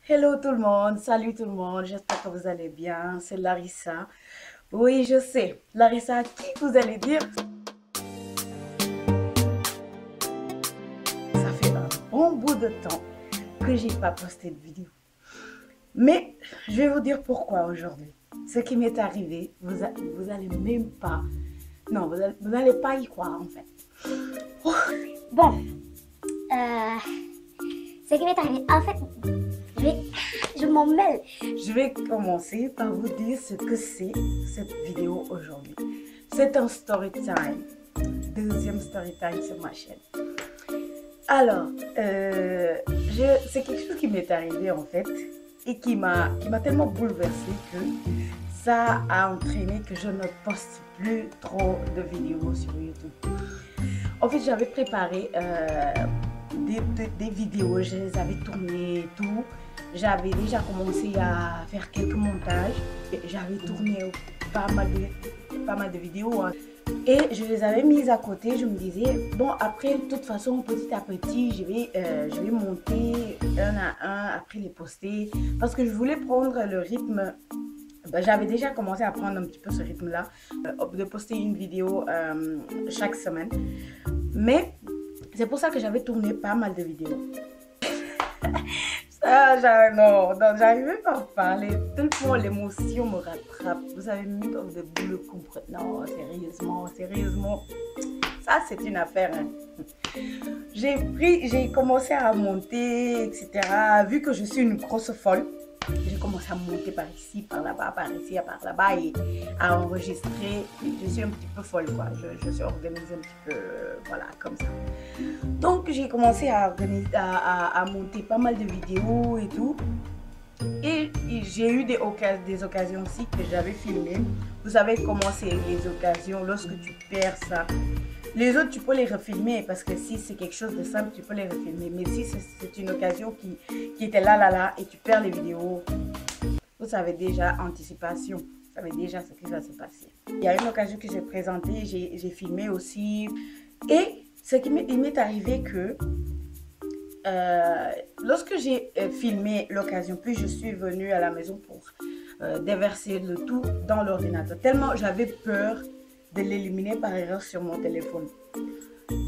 Hello tout le monde, salut tout le monde, j'espère que vous allez bien, c'est Larissa. Oui, je sais, Larissa, à qui vous allez dire? Ça fait un bon bout de temps que j'ai pas posté de vidéo. Mais je vais vous dire pourquoi aujourd'hui. Ce qui m'est arrivé, vous allez même pas, non, vous n'allez pas y croire en fait. Bon, euh, ce qui m'est arrivé, en fait, je m'en mêle. Je vais commencer par vous dire ce que c'est cette vidéo aujourd'hui. C'est un story time, deuxième story time sur ma chaîne. Alors, c'est quelque chose qui m'est arrivé en fait et qui m'a tellement bouleversée que ça a entraîné que je ne poste plus trop de vidéos sur YouTube. En fait, j'avais préparé des vidéos, je les avais tournées et tout. J'avais déjà commencé à faire quelques montages. J'avais tourné pas mal de vidéos. Hein. Et je les avais mises à côté. Je me disais, bon, après, de toute façon, petit à petit, je vais monter un à un, après les poster. Parce que je voulais prendre le rythme. Ben, j'avais déjà commencé à prendre un petit peu ce rythme-là, de poster une vidéo chaque semaine. Mais c'est pour ça que j'avais tourné pas mal de vidéos. Non, j'arrivais pas à parler, tellement l'émotion me rattrape. Vous avez mis comme de vous le comprenez. Non, sérieusement, ça c'est une affaire. Hein. J'ai commencé à monter, etc. Vu que je suis une grosse folle, j'ai commencé à monter par ici, par là-bas, par ici, par là-bas et à enregistrer. Je suis un petit peu folle, quoi. Je suis organisée un petit peu, voilà, comme ça. Donc, j'ai commencé à monter pas mal de vidéos et tout. Et j'ai eu des occasions aussi que j'avais filmées. Vous savez comment c'est les occasions lorsque tu perds ça. Les autres, tu peux les refilmer parce que si c'est quelque chose de simple, tu peux les refilmer. Mais si c'est une occasion qui était là, et tu perds les vidéos, vous savez déjà, anticipation, vous savez déjà ce qui va se passer. Il y a une occasion que j'ai présentée, j'ai filmé aussi. Et il m'est arrivé que lorsque j'ai filmé l'occasion, puis je suis venue à la maison pour déverser le tout dans l'ordinateur. Tellement j'avais peur de l'éliminer par erreur sur mon téléphone.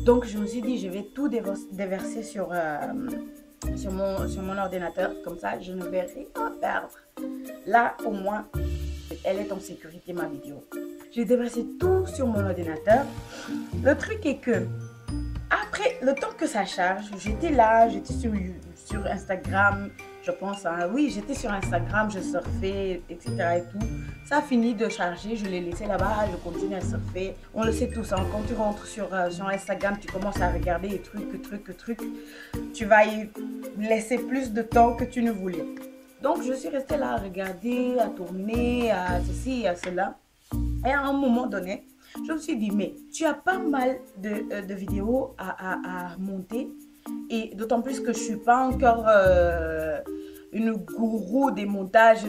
Donc je me suis dit, je vais tout déverser sur mon ordinateur. Comme ça, je ne vais rien perdre. Là, au moins, elle est en sécurité, ma vidéo. J'ai déversé tout sur mon ordinateur. Le truc est que, après, le temps que ça charge, j'étais là, j'étais sur Instagram, je pense, hein, oui, j'étais sur Instagram, je surfais, etc. et tout. Ça a fini de charger, je l'ai laissé là-bas, je continue à surfer. On le sait tous, hein, quand tu rentres sur Instagram, tu commences à regarder les trucs. Tu vas y laisser plus de temps que tu ne voulais. Donc, je suis restée là à regarder, à tourner, à ceci, à cela. Et à un moment donné, je me suis dit, mais tu as pas mal de vidéos à monter. Et d'autant plus que je ne suis pas encore une gourou des montages.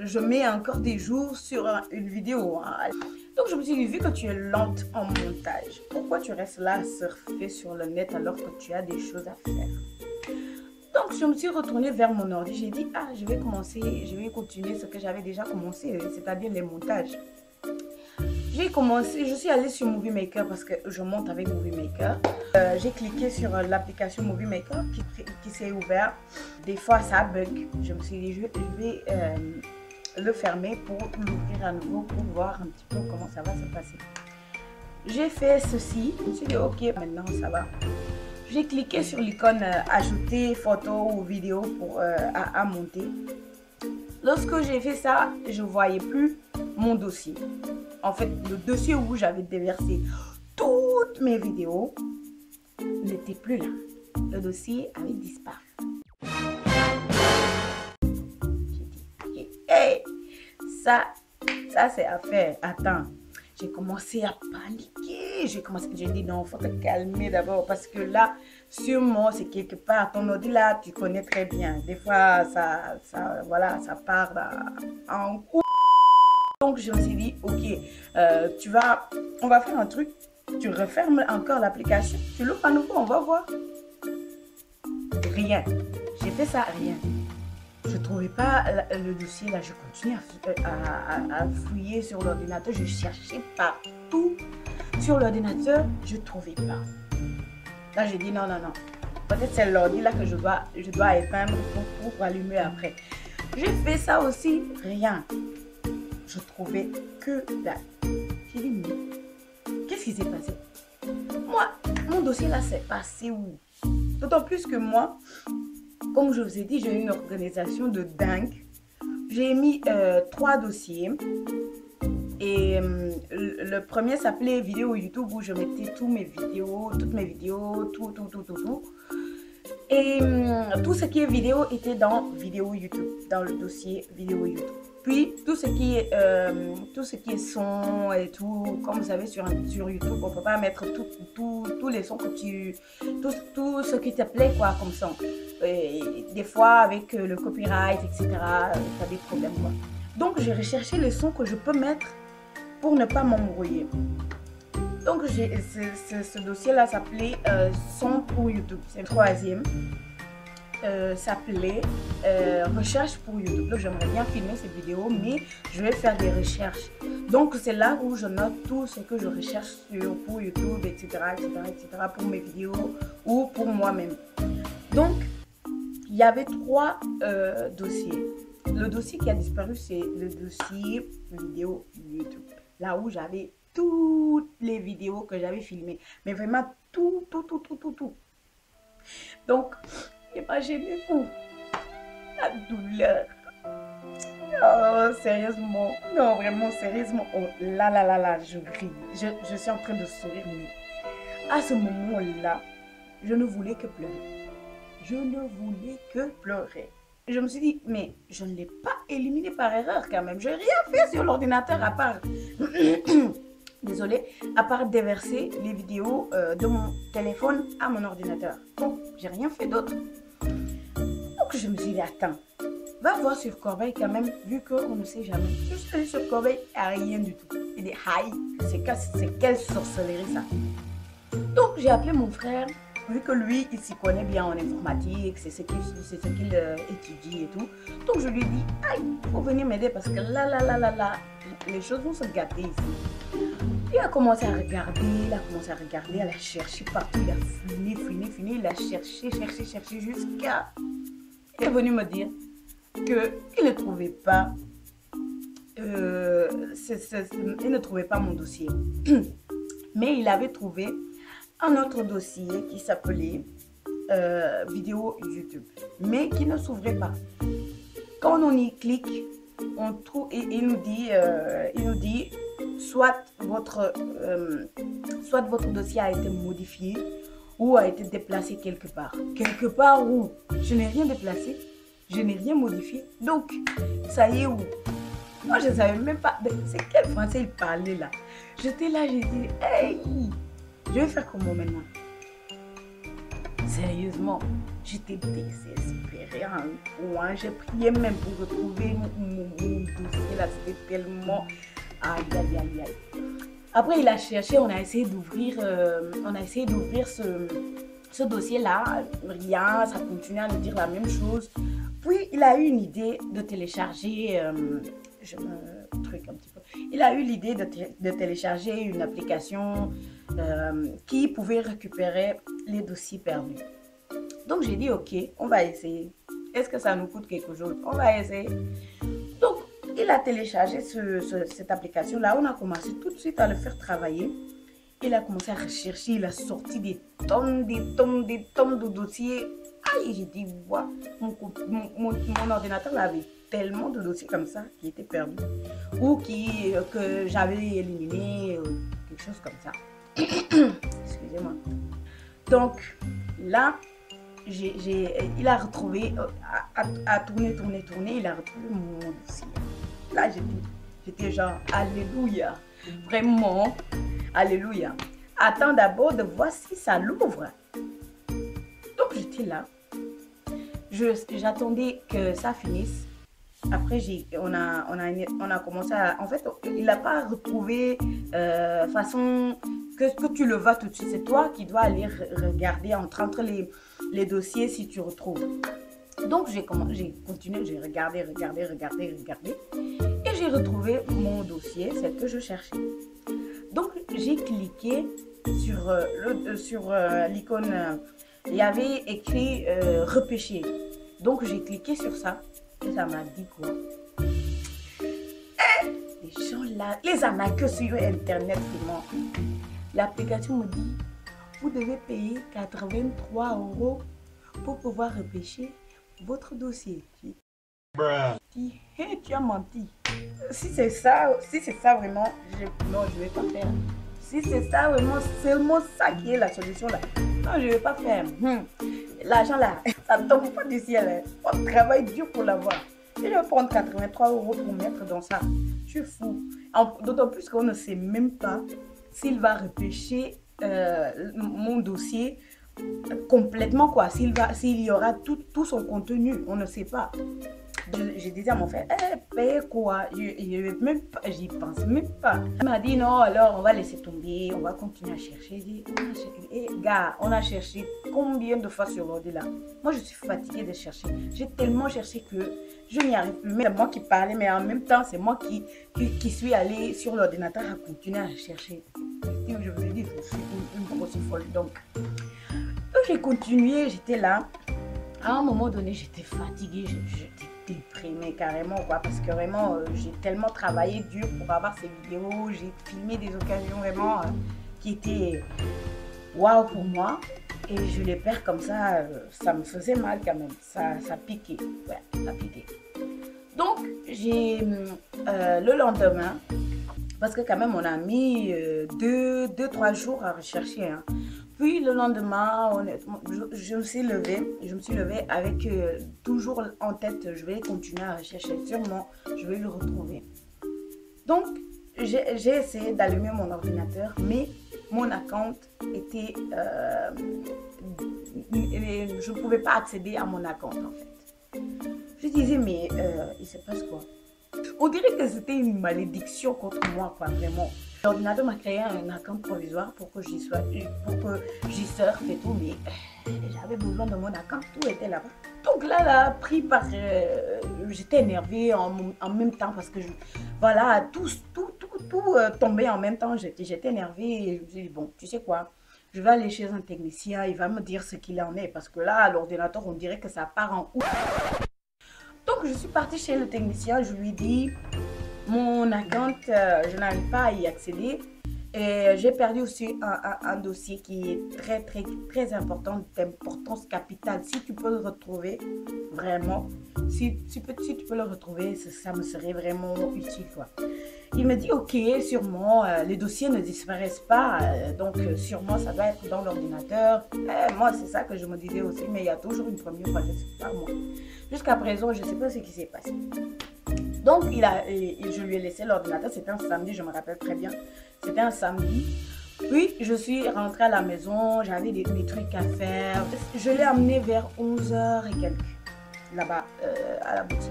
Je mets encore des jours sur une vidéo. Hein. Donc je me suis dit, vu que tu es lente en montage, pourquoi tu restes là à surfer sur le net alors que tu as des choses à faire? Donc je me suis retournée vers mon ordi. J'ai dit, ah, je vais continuer ce que j'avais déjà commencé, c'est-à-dire les montages. J'ai commencé, je suis allée sur Movie Maker parce que je monte avec Movie Maker. J'ai cliqué sur l'application Movie Maker qui s'est ouverte. Des fois ça bug. Je me suis dit je vais le fermer pour l'ouvrir à nouveau pour voir un petit peu comment ça va se passer. J'ai fait ceci. Je me suis dit ok, maintenant ça va. J'ai cliqué sur l'icône ajouter photo ou vidéo pour à monter. Lorsque j'ai fait ça, je ne voyais plus mon dossier. En fait, le dossier où j'avais déversé toutes mes vidéos n'était plus là. Le dossier avait disparu. J'ai dit, ok, hey, ça c'est à faire. Attends, j'ai commencé à paniquer. J'ai dit non, il faut te calmer d'abord parce que là, sûrement, c'est quelque part. Ton ordi là, tu connais très bien. Des fois, voilà, ça part en coup. Donc, je me suis dit, ok, on va faire un truc. Tu refermes encore l'application. Tu l'ouvres à nouveau, on va voir. Rien. J'ai fait ça, rien. je ne trouvais pas le dossier là. Je continuais à fouiller sur l'ordinateur. Je cherchais partout sur l'ordinateur. Je ne trouvais pas. Là, j'ai dit non. Peut-être c'est l'ordi là que je dois éteindre pour allumer après. J'ai fait ça aussi. Rien. Je trouvais que dalle. J'ai dit mais qu'est-ce qui s'est passé? Moi, mon dossier là, c'est passé où? D'autant plus que moi, comme je vous ai dit, j'ai une organisation de dingue. J'ai mis 3 dossiers. Et le premier s'appelait vidéo YouTube où je mettais toutes mes vidéos, tout. Et tout ce qui est vidéo était dans vidéo YouTube, dans le dossier vidéo YouTube. Puis tout ce qui est son et tout, comme vous savez sur YouTube, on ne peut pas mettre tous les sons que tout ce qui te plaît quoi comme son. Et des fois avec le copyright, etc., ça a des problèmes quoi. Donc j'ai recherché les sons que je peux mettre pour ne pas m'embrouiller. Donc ce dossier-là s'appelait son pour YouTube. C'est le troisième. S'appelait recherche pour YouTube. Donc j'aimerais bien filmer cette vidéo, mais je vais faire des recherches. Donc c'est là où je note tout ce que je recherche pour YouTube, etc., pour mes vidéos ou pour moi-même. Donc il y avait 3 dossiers. Le dossier qui a disparu, c'est le dossier vidéo YouTube. Là où j'avais toutes les vidéos que j'avais filmées. Mais vraiment tout. Donc, imaginez-vous la douleur. Oh, sérieusement. Non, vraiment, sérieusement. Oh, là, je ris. Je suis en train de sourire. Mais à ce moment-là, je ne voulais que pleurer. Je me suis dit, mais je ne l'ai pas éliminé par erreur quand même. Je n'ai rien fait sur l'ordinateur à part... Désolée, à part déverser les vidéos de mon téléphone à mon ordinateur. Donc, j'ai rien fait d'autre. Donc, je me suis dit, attends, va voir sur Corbeil quand même, vu qu'on ne sait jamais. Je suis allée sur Corbeil, il n'y a rien du tout. Il dit, aïe, c'est quelle sorcellerie ça. Donc, j'ai appelé mon frère, vu que lui, il s'y connaît bien en informatique, c'est ce qu'il étudie et tout. Donc, je lui ai dit, aïe, il faut venir m'aider parce que là, les choses vont se gâter ici. Il a commencé à regarder, il a cherché partout, il a fouiné, il a cherché jusqu'à... Il est venu me dire qu'il ne trouvait pas... il ne trouvait pas mon dossier. Mais il avait trouvé un autre dossier qui s'appelait vidéo YouTube, mais qui ne s'ouvrait pas. Quand on y clique, on trouve, et il nous dit soit votre dossier a été modifié ou a été déplacé quelque part. Quelque part où je n'ai rien déplacé, je n'ai rien modifié. Donc, ça y est où? Moi, je ne savais même pas. C'est quel français il parlait là? J'étais là, j'ai dit, hey, je vais faire comment maintenant? Sérieusement, j'étais désespérée à un point. J'ai prié même pour retrouver mon dossier là. C'était tellement... Aïe. Après, il a cherché, on a essayé d'ouvrir ce dossier-là. Rien, ça continue à nous dire la même chose. Puis, il a eu une idée de télécharger... Il a eu l'idée de télécharger une application qui pouvait récupérer les dossiers perdus. Donc, j'ai dit, ok, on va essayer. Est-ce que ça nous coûte quelque chose? On va essayer. Donc, il a téléchargé cette application-là. On a commencé tout de suite à le faire travailler. Il a commencé à rechercher. Il a sorti des tonnes de dossiers. Aïe, j'ai dit, wow, mon ordinateur avait tellement de dossiers comme ça qui étaient perdus. Ou que j'avais éliminé, quelque chose comme ça. Excusez-moi. Donc, là, il a retrouvé, à tourner, il a retrouvé mon dossier. Là, j'étais genre, alléluia, vraiment, alléluia. Attends d'abord de voir si ça l'ouvre. Donc, j'étais là. J'attendais que ça finisse. Après, on a commencé à... En fait, il n'a pas retrouvé façon que tu le vas tout de suite. C'est toi qui dois aller regarder entre les dossiers si tu retrouves. Donc j'ai continué, j'ai regardé. Et j'ai retrouvé mon dossier, celle que je cherchais. Donc j'ai cliqué sur l'icône, il y avait écrit repêcher. Donc j'ai cliqué sur ça et ça m'a dit quoi? Les gens là, les arnaqueurs sur internet, vraiment. L'application me dit, vous devez payer 83 € pour pouvoir repêcher votre dossier. Hey, tu as menti. Si c'est ça vraiment, non, je ne vais pas faire. Si c'est ça vraiment, seulement ça qui est la solution là. Non, je ne vais pas faire. L'argent là, ça ne tombe pas du ciel. Hein. On travaille dur pour l'avoir. Et je vais prendre 83 € pour mettre dans ça. Je suis fou. D'autant plus qu'on ne sait même pas s'il va repêcher mon dossier complètement, quoi. S'il y aura tout son contenu, on ne sait pas. J'ai dit à mon frère, paye quoi? J'y pense même pas. Il m'a dit non, alors on va laisser tomber, on va continuer à chercher. Gars, on a cherché combien de fois sur l'ordi là? Moi je suis fatiguée de chercher. J'ai tellement cherché que je n'y arrive plus. C'est moi qui parlais, mais en même temps, c'est moi qui suis allée sur l'ordinateur à continuer à chercher. Et je vous ai dit, je suis une grosse folle. Donc j'ai continué, j'étais là. À un moment donné, j'étais fatiguée, j'étais déprimée carrément, quoi, parce que vraiment, j'ai tellement travaillé dur pour avoir ces vidéos. J'ai filmé des occasions vraiment qui étaient waouh pour moi. Et je les perds comme ça, ça me faisait mal quand même. Ça piquait. Ouais, ça piquait. Donc, j'ai le lendemain, parce que quand même, on a mis 2-3 jours à rechercher. Hein. Puis le lendemain, je me suis levée avec toujours en tête, je vais continuer à rechercher. Sûrement, je vais le retrouver. Donc, j'ai essayé d'allumer mon ordinateur, mais mon account était... je ne pouvais pas accéder à mon account en fait. Je disais, mais il se passe quoi? On dirait que c'était une malédiction contre moi, quoi, vraiment. L'ordinateur m'a créé un account provisoire pour que j'y surfe et tout, mais j'avais besoin de mon account, tout était là-bas. Donc là, pris par... j'étais énervée en même temps parce que, voilà, tout tombait en même temps. J'étais énervée et je me suis dit, bon, tu sais quoi, je vais aller chez un technicien, il va me dire ce qu'il en est parce que là, l'ordinateur, on dirait que ça part en ouf. Donc, je suis partie chez le technicien, je lui ai dit, mon account, je n'arrive pas à y accéder. Et j'ai perdu aussi un dossier qui est très important, d'importance capitale. Si tu peux le retrouver, vraiment, si tu peux le retrouver, ça me serait vraiment utile, quoi. Il me dit, ok, sûrement, les dossiers ne disparaissent pas, donc sûrement ça doit être dans l'ordinateur. Moi, c'est ça que je me disais aussi, mais il y a toujours une première fois, je ne sais pas moi. Jusqu'à présent, je ne sais pas ce qui s'est passé. Donc, je lui ai laissé l'ordinateur, c'était un samedi, je me rappelle très bien. C'était un samedi. Puis, je suis rentrée à la maison, j'avais des trucs à faire. Je l'ai amené vers 11h et quelques, là-bas, à la boutique.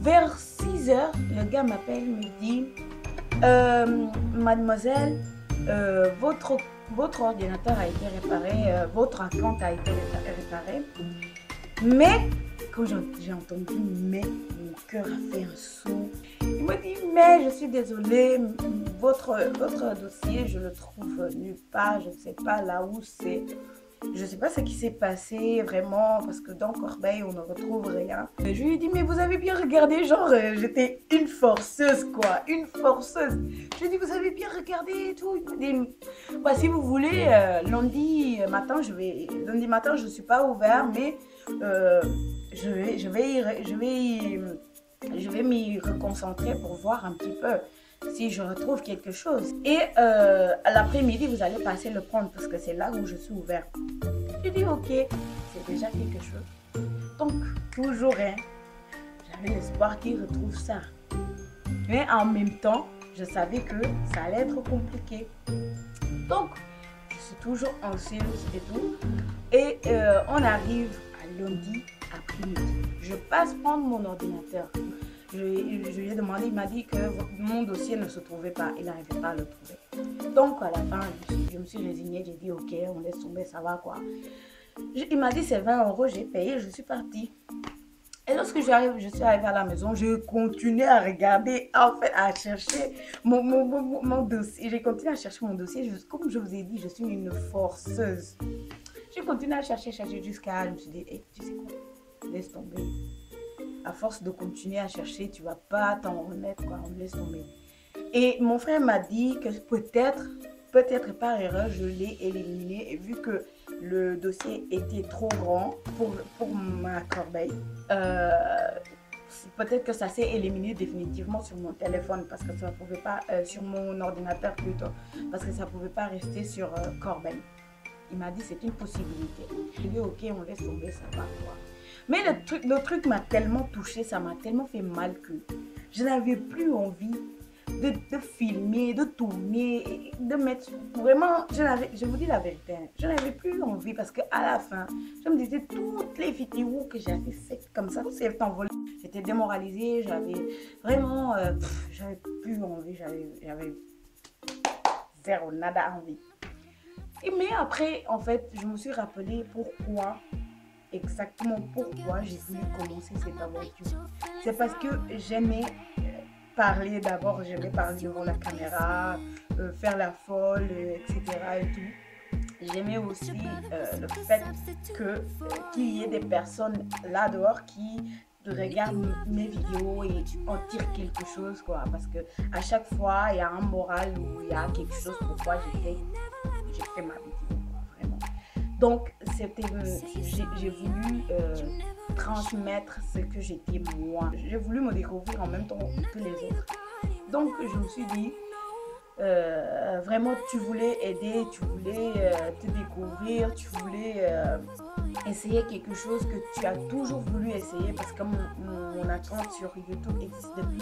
Vers 6h, le gars m'appelle, me dit, mademoiselle, votre ordinateur a été réparé, votre compte a été réparé. Mais, quand j'ai entendu mais, mon cœur a fait un saut. Il m'a dit, mais je suis désolée, votre dossier, je le trouve nulle part, je ne sais pas là où c'est. Je ne sais pas ce qui s'est passé vraiment, parce que dans Corbeil, on ne retrouve rien. Et je lui ai dit, mais vous avez bien regardé, genre, j'étais une forceuse, quoi, une forceuse. Je lui ai dit, vous avez bien regardé et tout. Il m'a dit, bah, si vous voulez, lundi matin, je ne suis pas ouvert, mais je vais m'y reconcentrer pour voir un petit peu si je retrouve quelque chose. Et à l'après-midi, vous allez passer le prendre parce que c'est là où je suis ouvert. Je dis ok, c'est déjà quelque chose. Donc, toujours, hein, j'avais l'espoir qu'il retrouve ça. Mais en même temps, je savais que ça allait être compliqué. Donc, je suis toujours anxieuse et tout. Et on arrive à lundi après-midi. Je passe prendre mon ordinateur. Je lui ai demandé, il m'a dit que mon dossier ne se trouvait pas, il n'arrivait pas à le trouver. Donc à la fin, je me suis résignée, j'ai dit ok, on laisse tomber, ça va quoi. Il m'a dit c'est 20 €, j'ai payé, je suis partie. Et lorsque je suis arrivée à la maison, je continuais à regarder, en fait, à chercher mon dossier. J'ai continué à chercher mon dossier. Comme je vous ai dit, je suis une forceuse. J'ai continué à chercher jusqu'à... Je me suis dit, hey, tu sais quoi, laisse tomber. À force de continuer à chercher, tu vas pas t'en remettre, quoi. On laisse tomber. Et mon frère m'a dit que peut-être par erreur, je l'ai éliminé. Et vu que le dossier était trop grand pour ma corbeille, peut-être que ça s'est éliminé définitivement sur mon téléphone parce que ça ne pouvait pas, sur mon ordinateur plutôt, parce que ça ne pouvait pas rester sur corbeille. Il m'a dit c'est une possibilité. J'ai dit ok, on laisse tomber, ça va quoi. Mais le truc m'a tellement touchée, ça m'a tellement fait mal que je n'avais plus envie de filmer, de tourner, de mettre... Vraiment, je vous dis la vérité, je n'avais plus envie parce qu'à la fin, je me disais toutes les vidéos que j'avais faites comme ça, c'est envolé. J'étais démoralisée, j'avais vraiment... j'avais plus envie, j'avais zéro, nada envie. Mais après, en fait, je me suis rappelé pourquoi, exactement pourquoi j'ai voulu commencer cette aventure. C'est parce que j'aimais parler d'abord, j'aimais parler devant la caméra, faire la folle, etc. et tout. J'aimais aussi le fait qu'il y ait des personnes là dehors qui regardent mes vidéos et en tirent quelque chose, quoi. Parce que à chaque fois, il y a un moral ou il y a quelque chose pourquoi j'ai fait ma vidéo, quoi, vraiment. Donc, j'ai voulu transmettre ce que j'étais moi. J'ai voulu me découvrir en même temps que les autres. Donc, je me suis dit, vraiment, tu voulais aider, tu voulais te découvrir, tu voulais essayer quelque chose que tu as toujours voulu essayer parce que mon account sur YouTube existe depuis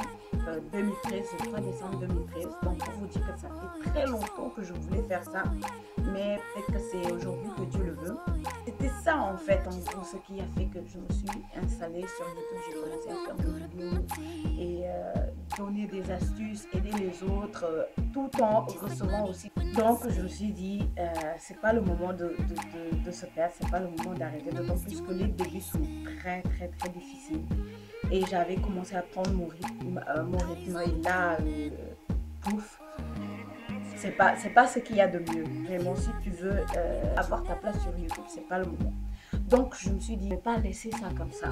2013, le 3 décembre 2013. Donc, pour vous dire que ça fait très longtemps que je voulais faire ça, mais peut-être que c'est aujourd'hui que Dieu le veut. C'était ça en fait, en gros, ce qui a fait que je me suis installée sur YouTube. J'ai commencé à faire des vidéos et donner des astuces, aider les autres, tout en recevant aussi. Donc, je me suis dit, c'est pas le moment de se perdre, c'est pas le moment d'arrêter, d'autant plus que les débuts sont très difficiles. Et j'avais commencé à prendre mon rythme et là, pouf. C'est pas ce qu'il y a de mieux. Vraiment, si tu veux avoir ta place sur YouTube, c'est pas le moment. Donc, je me suis dit, je ne vais pas laisser ça comme ça.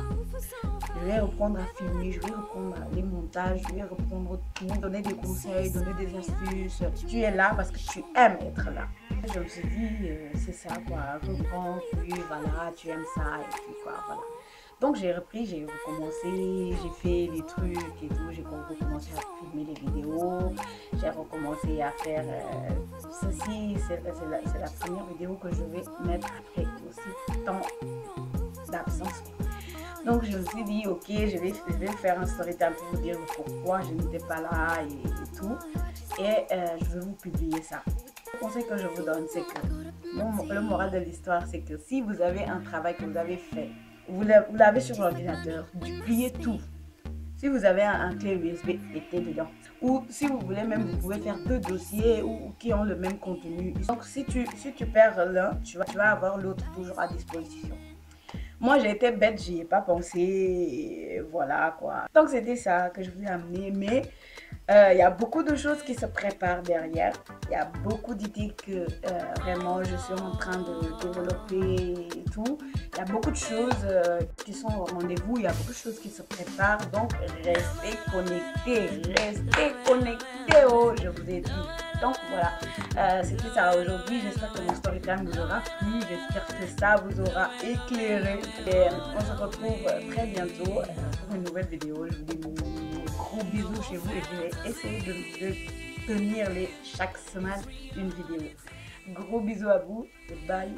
Je vais reprendre à filmer, je vais reprendre les montages, je vais reprendre tout, donner des conseils, donner des astuces. Tu es là parce que tu aimes être là. Je me suis dit, c'est ça quoi, reprends, puis voilà, tu aimes ça et puis quoi, voilà. Donc j'ai repris, j'ai recommencé, j'ai fait des trucs et tout, j'ai recommencé à filmer les vidéos, j'ai recommencé à faire ceci, c'est la première vidéo que je vais mettre après aussi tant d'absence. Donc je me suis dit ok, je vais faire un story time pour vous dire pourquoi je n'étais pas là et tout, et je vais vous publier ça. Le conseil que je vous donne, c'est que le moral de l'histoire, c'est que si vous avez un travail que vous avez fait, vous l'avez sur l'ordinateur, dupliez tout. Si vous avez un clé USB, mettez dedans. Ou si vous voulez même, vous pouvez faire deux dossiers qui ont le même contenu. Donc si tu perds l'un, tu vas avoir l'autre toujours à disposition. Moi j'ai été bête, j'y ai pas pensé, voilà quoi. Donc c'était ça que je voulais amener, mais il y a beaucoup de choses qui se préparent derrière. Il y a beaucoup d'idées que vraiment je suis en train de développer et tout. Il y a beaucoup de choses qui sont au rendez-vous. Il y a beaucoup de choses qui se préparent. Donc restez connectés. Restez connectés. Oh, je vous ai dit. Donc voilà, c'était ça aujourd'hui. J'espère que mon story time vous aura plu. J'espère que ça vous aura éclairé. Et on se retrouve très bientôt pour une nouvelle vidéo. Je vous dis gros bisous chez vous et je vais essayer de tenir chaque semaine une vidéo. Gros bisous à vous et bye.